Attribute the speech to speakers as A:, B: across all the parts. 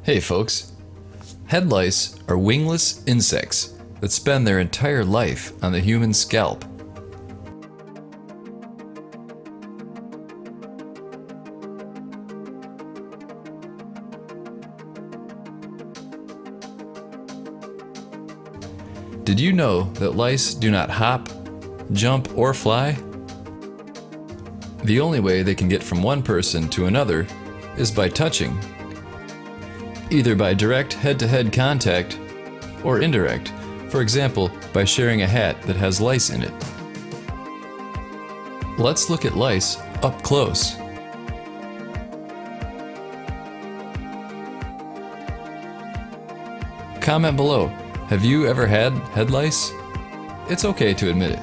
A: Hey folks, head lice are wingless insects that spend their entire life on the human scalp. Did you know that lice do not hop, jump, or fly? The only way they can get from one person to another is by touching, either by direct head-to-head contact or indirect, for example, by sharing a hat that has lice in it. Let's look at lice up close. Comment below, have you ever had head lice? It's okay to admit it.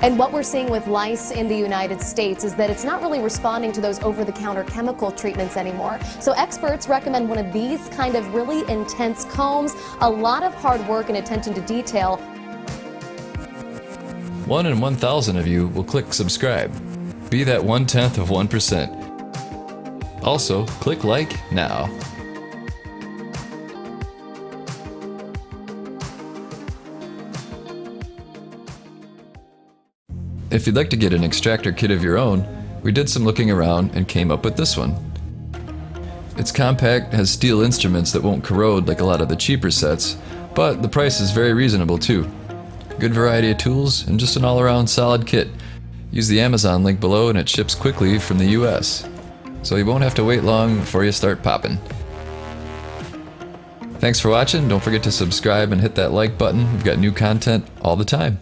B: And what we're seeing with lice in the United States is that it's not really responding to those over-the-counter chemical treatments anymore. So experts recommend one of these kind of really intense combs, a lot of hard work and attention to detail.
A: 1 in 1,000 of you will click subscribe. Be that 1/10 of 1%. Also, click like now. If you'd like to get an extractor kit of your own, we did some looking around and came up with this one. It's compact, has steel instruments that won't corrode like a lot of the cheaper sets, but the price is very reasonable too. Good variety of tools and just an all-around solid kit. Use the Amazon link below and it ships quickly from the US. So you won't have to wait long before you start popping. Thanks for watching. Don't forget to subscribe and hit that like button. We've got new content all the time.